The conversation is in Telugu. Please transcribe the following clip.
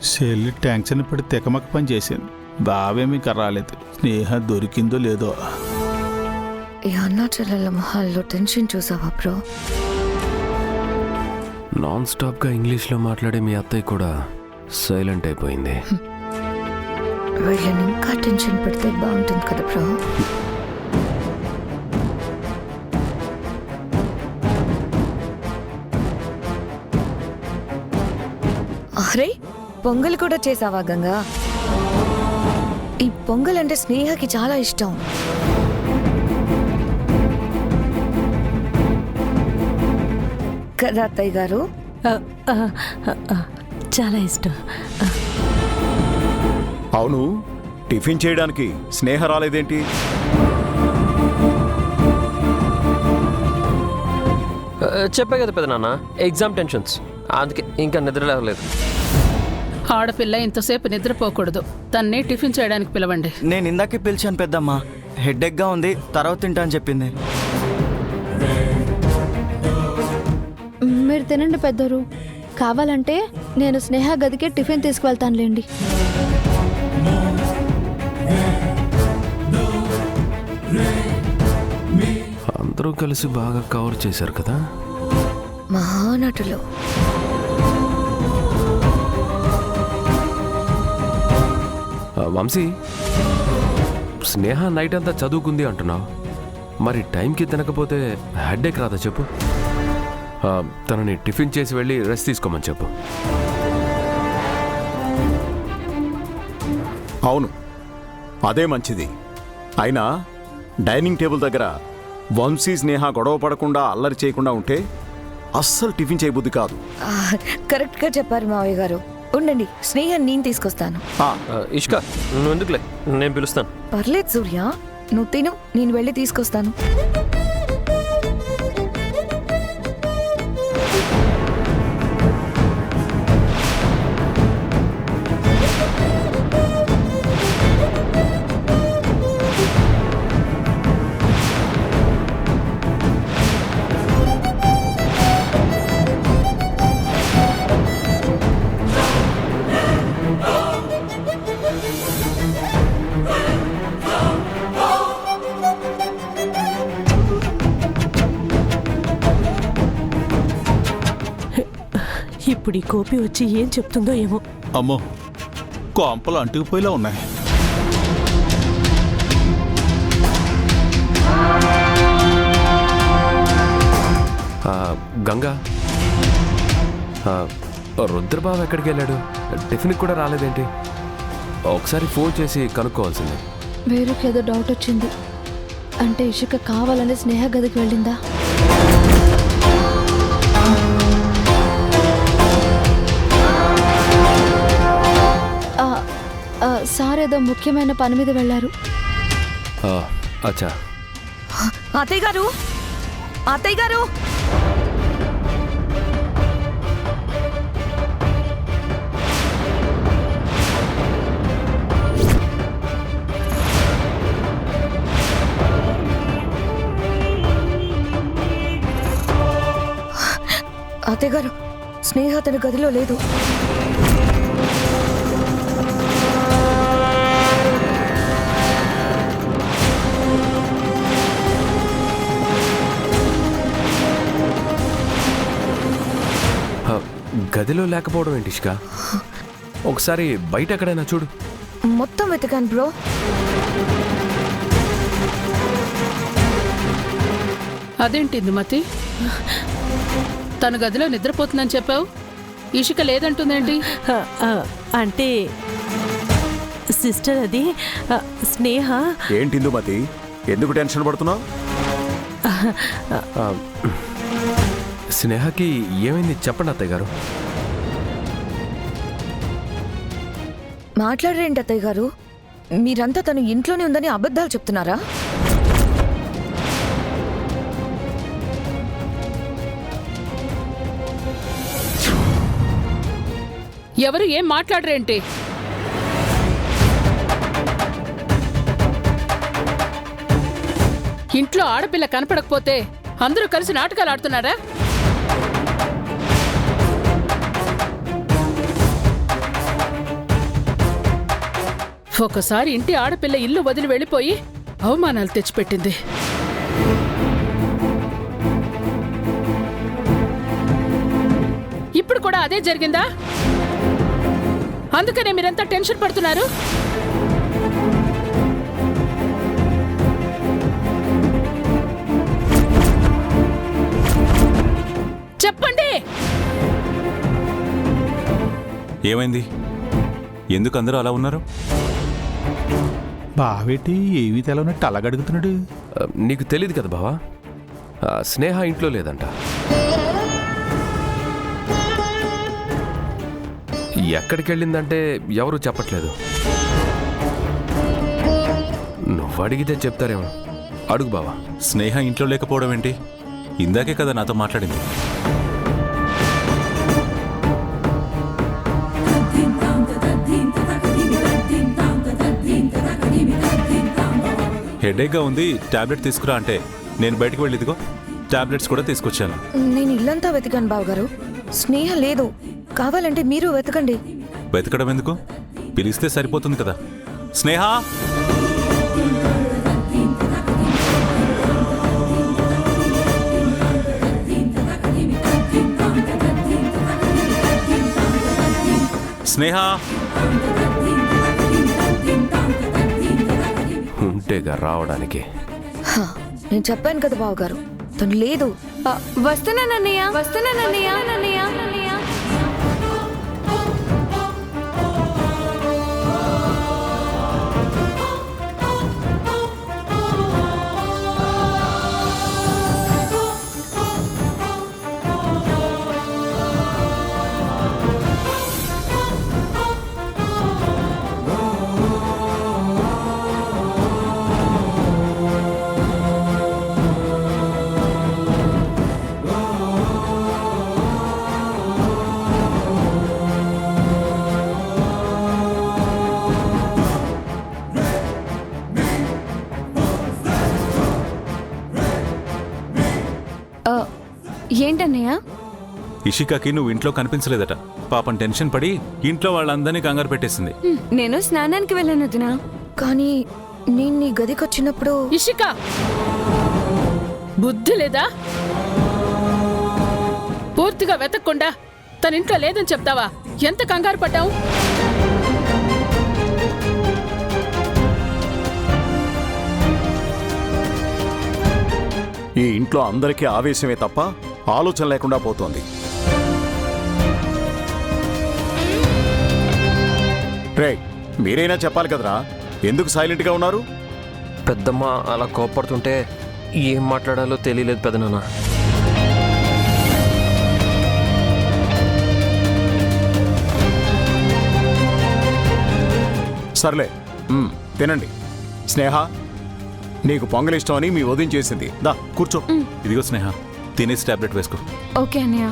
చెల్లి టెన్షన్ పడి తెకమక పని చేసింది. బావేమి ఇంకా రాలేదు. స్నేహ దొరికిందో లేదో. ఈ అన్నా చెల్లెల మొహాల్లో టెన్షన్ చూసావా బ్రో? నాన్ స్టాప్గా ఇంగ్లీష్లో మాట్లాడే మీ అత్తయ్య కూడా సైలెంట్ అయిపోయింది. వీళ్ళని ఇంకా టెన్షన్ పెడితే బాగుంటుంది కదా బ్రో. అరే పొంగల్ కూడా చేసావా గంగా? ఈ పొంగల్ అంటే స్నేహకి చాలా ఇష్టం. కదా అత్తయ్య గారు? చాలా ఇష్టం. అవును, టిఫిన్ చేయడానికి స్నేహ రాలేదేంటి? చెప్పే కదా పెదనాన్న, ఎగ్జామ్ టెన్షన్స్, అందుకే ఇంకా నిద్ర లేవలేదు. ఆడపిల్ల ఇంతసేపు నిద్రపోకూడదు. తన్ని టిఫిన్ చేయడానికి పిలవండి. నేను ఇందాకే పిలిచాను పెద్దమ్మ. హెడ్ఏక్గా ఉంది, తర్వాత తింటా అని చెప్పింది. మీరు తినండి పెద్దరు. కావాలంటే నేను స్నేహ గదికే టిఫిన్ తీసుకువెళ్తానులేండి. అందరూ కలిసి బాగా కవర్ చేశారు కదా. మహానటులు. వంశీ, స్నేహ నైట్ అంతా చదువుకుంది అంటున్నావు, మరి టైంకి తినకపోతే హెడ్ఏక్ రాదా చెప్పు? తనని టిఫిన్ చేసి వెళ్ళి రెస్ట్ తీసుకోమని చెప్పు. అవును, అదే మంచిది. అయినా డైనింగ్ టేబుల్ దగ్గర వంశీ స్నేహ గొడవ పడకుండా అల్లరి చేయకుండా ఉంటే అస్సలు టిఫిన్ చేయబుద్ధి కాదు. కరెక్ట్గా చెప్పారు మావయ్య గారు. ఉండండి, స్నేహ నేను తీసుకొస్తాను. ఇష్క, నువ్వు ఎందుకులే, నేను పిలుస్తాను. పర్లేదు సూర్య, నువ్వు తిను, నేను వెళ్ళి తీసుకొస్తాను. ఇప్పుడు ఈ కోపి వచ్చి ఏం చెప్తుందో ఏమో. అమ్మో, కోంపలు అంటుకుపోయేలా ఉన్నాయి. గంగా, రుద్రబాబు ఎక్కడికి వెళ్ళాడు? టిఫిన్కి కూడా రాలేదేంటి? ఒకసారి ఫోన్ చేసి కనుక్కోవాల్సింది. వేరుకి ఏదో డౌట్ వచ్చింది. అంటే ఇషిక కావాలని స్నేహ గదికి వెళ్ళిందా? సార్ ఏదో ముఖ్యమైన పని మీద వెళ్ళారు. అచ్చా. అత్తయ్య గారు, అత్తయ్య గారు, అత్తయ్య గారు, స్నేహ తన గదిలో లేదు. గదిలో లేకపోవడం ఏంటి ఇష్క? ఒకసారి బయట ఎక్కడైనా చూడు. మొత్తం వెతకాను బ్రో. అదేంటి మతి, తను గదిలో నిద్రపోతుందని చెప్పావు, ఇషిక లేదంటుందేంటి? అంటే సిస్టర్, అది స్నేహ. ఏంటి ఇందుమతి, ఎందుకు టెన్షన్ పడుతున్నావు? స్నేహకి ఏమైంది చెప్పండి అత్తయ్య గారు. మాట్లాడరేంటి అత్తయ్య గారు? మీరంతా తను ఇంట్లోనే ఉందని అబద్ధాలు చెప్తున్నారా? ఎవరు ఏం మాట్లాడరేంటి? ఇంట్లో ఆడపిల్ల కనపడకపోతే అందరూ కలిసి నాటకాలు ఆడుతున్నారా? ఒకసారి ఇంటి ఆడపిల్ల ఇల్లు వదిలి వెళ్ళిపోయి అవమానాలు తెచ్చిపెట్టింది. ఇప్పుడు కూడా అదే జరిగిందా? అందుకనే మీరెంత టెన్షన్ పడుతున్నారు? చెప్పండి. ఏమైంది? ఎందుకు అందరూ అలా ఉన్నారు? బావేటి ఏమీ తెలవనట్టు అలాగడుగుతున్నాడు. నీకు తెలియదు కదా బావా, స్నేహ ఇంట్లో లేదంట. ఎక్కడికి వెళ్ళిందంటే ఎవరు చెప్పట్లేదు. నువ్వు అడిగితే చెప్తారేమో, అడుగు బావా. స్నేహ ఇంట్లో లేకపోవడం ఏంటి? ఇందాకే కదా నాతో మాట్లాడింది. హెడేక్గా ఉంది, టాబ్లెట్ తీసుకురా అంటే నేను బయటకు వెళ్ళిదిగో టాబ్లెట్స్ కూడా తీసుకొచ్చాను. నేను ఇల్లంతా వెతికాను బావగారు, స్నేహ లేదు. కావాలంటే మీరు వెతకండి. వెతకడం ఎందుకు? పిలిస్తే సరిపోతుంది కదా. స్నేహ, స్నేహ, ఉంటేగా రావడానికి. నేను చెప్పాను కదా బావగారు, తను లేదు. వస్తున్నానన్నయ్య, వస్తున్నానన్నయ్య. ఏంటన్నయ్య? ఇషికాకి నువ్వు ఇంట్లో కనిపించలేదట. పాపం టెన్షన్ పడి ఇంట్లో వాళ్ళందరినీ కంగారు పెట్టేసింది. నేను స్నానానికి వెళ్ళాను వదినా. కానీ నేను నీ గదికొచ్చినప్పుడు ఇషిక, బుద్ధి లేదా? పూర్తిగా వెతక్కుండా తన ఇంట్లో లేదని చెప్తావా? ఎంత కంగారు పడ్డావు? ఈ ఇంట్లో అందరికీ ఆవేశమే తప్ప ఆలోచన లేకుండా పోతోంది. రే, మీరైనా చెప్పాలి కదరా, ఎందుకు సైలెంట్గా ఉన్నారు? పెద్దమ్మ అలా కోప్పడుతుంటే ఏం మాట్లాడాలో తెలియలేదు పెదనాన్న. సర్లే, తినండి. స్నేహ, నీకు పొంగల్ ఇష్టం అని మీ వదిన చేసింది. దా కూర్చో. ఇదిగో స్నేహ, తినేసి టాబ్లెట్ వేసుకో. ఓకే అన్నయ్య.